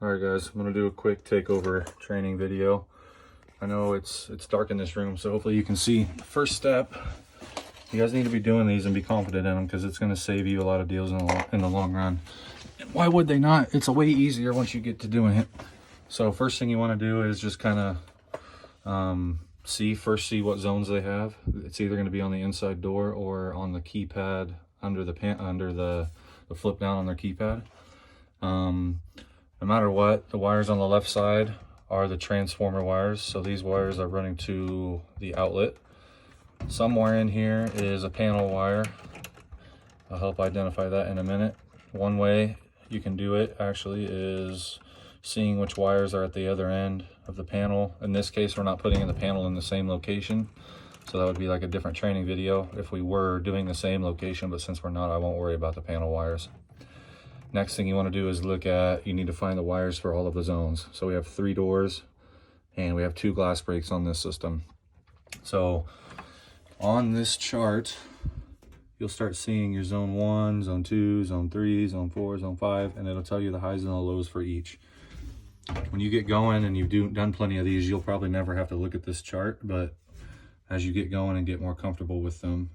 All right, guys, I'm gonna do a quick takeover training video. I know it's dark in this room, so hopefully you can see. First step, you guys need to be doing these and be confident in them because it's gonna save you a lot of deals in the long run. And why would they not? It's a way easier once you get to doing it. So first thing you want to do is just kind of see what zones they have. It's either going to be on the inside door or on the keypad under the flip down on their keypad. No matter what, the wires on the left side are the transformer wires. So these wires are running to the outlet. Somewhere in here is a panel wire. I'll help identify that in a minute. One way you can do it actually is seeing which wires are at the other end of the panel. In this case, we're not putting in the panel in the same location. So that would be like a different training video if we were doing the same location, but since we're not, I won't worry about the panel wires. Next thing you want to do is you need to find the wires for all of the zones. So we have 3 doors and we have 2 glass breaks on this system. So on this chart, you'll start seeing your zone 1, zone 2, zone 3, zone 4, zone 5, and it'll tell you the highs and the lows for each. When you get going and you've done plenty of these, you'll probably never have to look at this chart, but as you get going and get more comfortable with them,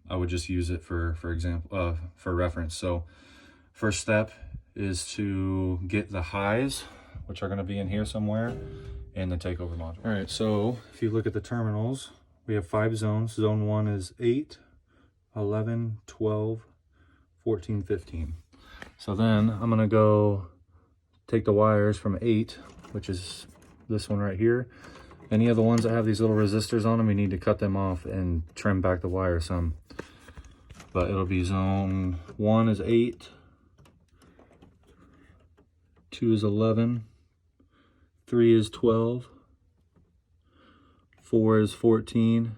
I would just use it for example, for reference. So first step is to get the highs, which are going to be in here somewhere, in the takeover module. All right, so if you look at the terminals, we have 5 zones. Zone 1 is 8, 11, 12, 14, 15. So then I'm going to go take the wires from 8, which is this one right here. Any of the ones that have these little resistors on them, we need to cut them off and trim back the wire some. But it'll be zone 1 is 8, 2 is 11, 3 is 12, 4 is 14.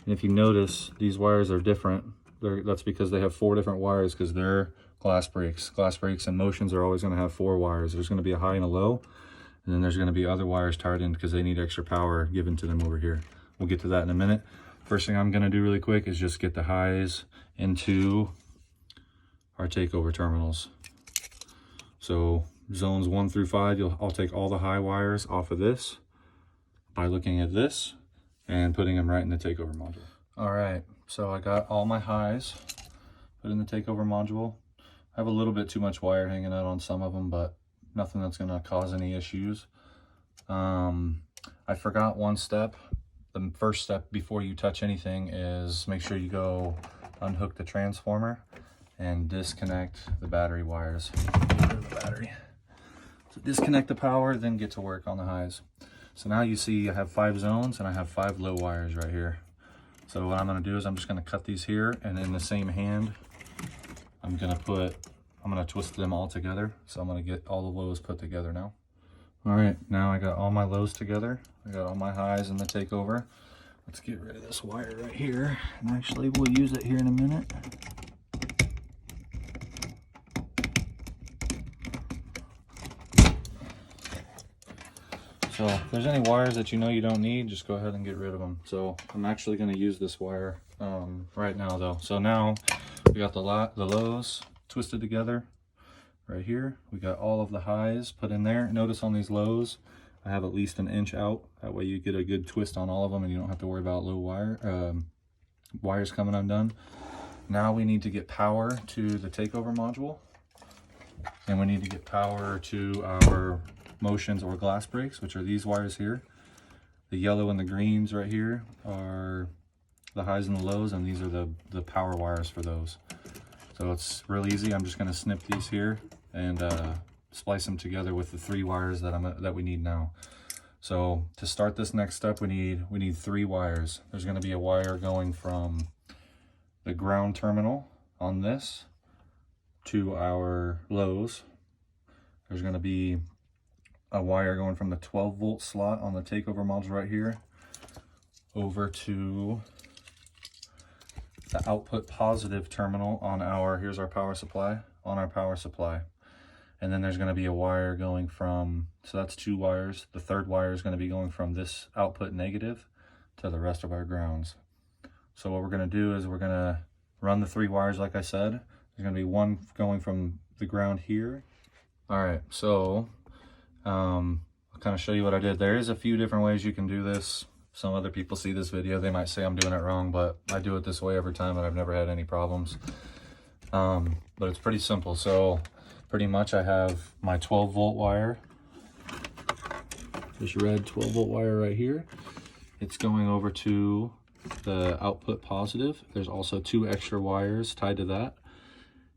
And if you notice, these wires are different. That's because they have 4 different wires because they're glass breaks. Glass breaks and motions are always going to have 4 wires. There's going to be a high and a low. And then there's going to be other wires tied in because they need extra power given to them over here. We'll get to that in a minute. First thing I'm going to do really quick is just get the highs into our takeover terminals. So zones 1 through 5, I'll take all the high wires off of this by looking at this and putting them right in the takeover module. All right, so I got all my highs put in the takeover module. I have a little bit too much wire hanging out on some of them, but nothing that's going to cause any issues. I forgot one step. The first step before you touch anything is make sure you go unhook the transformer and disconnect the battery wires. Get rid of the battery. So disconnect the power, then get to work on the highs. So now you see I have 5 zones and I have 5 low wires right here. So what I'm going to do is I'm just going to cut these here, and in the same hand I'm going to twist them all together. So I'm going to get all the lows put together now. All right, now I got all my lows together. I got all my highs in the takeover. Let's get rid of this wire right here. And actually, we'll use it here in a minute. So if there's any wires that you know you don't need, just go ahead and get rid of them. So I'm actually going to use this wire right now though. So now we got the lows twisted together right here. We got all of the highs put in there. Notice on these lows I have at least an inch out. That way you get a good twist on all of them and you don't have to worry about low wires coming undone. Now we need to get power to the takeover module, and we need to get power to our motions or glass breaks, which are these wires here. The yellow and the greens right here are the highs and the lows, and these are the power wires for those. So it's real easy. I'm just going to snip these here and splice them together with the 3 wires that we need now. So to start this next step, we need 3 wires. There's going to be a wire going from the ground terminal on this to our lows. There's going to be a wire going from the 12-volt slot on the takeover module right here over to the output positive terminal on here's our power supply, on our power supply. And then there's going to be a wire going from, so that's 2 wires. The 3rd wire is going to be going from this output negative to the rest of our grounds. So what we're going to do is we're going to run the 3 wires like I said. There's going to be one going from the ground here All right, so I'll kind of show you what I did. There is a few different ways you can do this. Some other people see this video, they might say I'm doing it wrong, but I do it this way every time and I've never had any problems. But it's pretty simple. So pretty much I have my 12-volt wire, this red 12-volt wire right here. It's going over to the output positive. There's also 2 extra wires tied to that,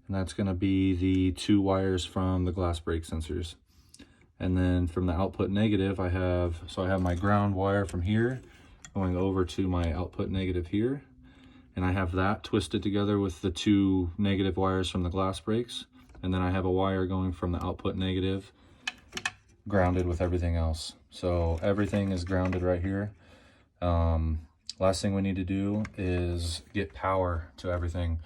and that's going to be the 2 wires from the glass break sensors. And then from the output negative, I have my ground wire from here going over to my output negative here. And I have that twisted together with the 2 negative wires from the glass breaks. And then I have a wire going from the output negative grounded with everything else. So everything is grounded right here. Last thing we need to do is get power to everything.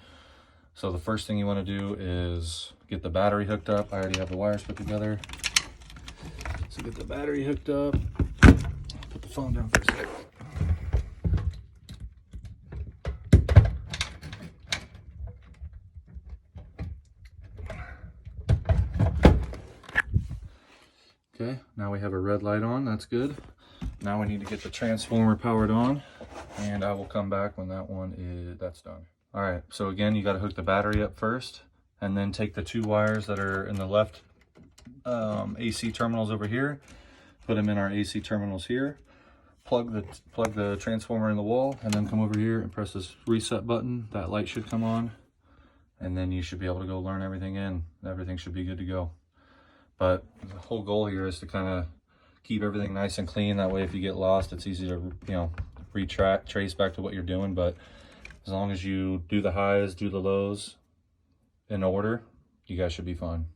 So the first thing you want to do is get the battery hooked up. I already have the wires put together. So get the battery hooked up. Put the phone down for a sec. Okay, now we have a red light on, that's good. Now we need to get the transformer powered on, and I will come back when that's done. All right, so again, you gotta hook the battery up first, and then take the 2 wires that are in the left AC terminals over here, put them in our AC terminals here, plug the transformer in the wall, and then come over here and press this reset button. That light should come on, and then you should be able to go learn everything in. Everything should be good to go. But the whole goal here is to kind of keep everything nice and clean. That way, if you get lost, it's easy to, trace back to what you're doing. But as long as you do the highs, do the lows in order, you guys should be fine.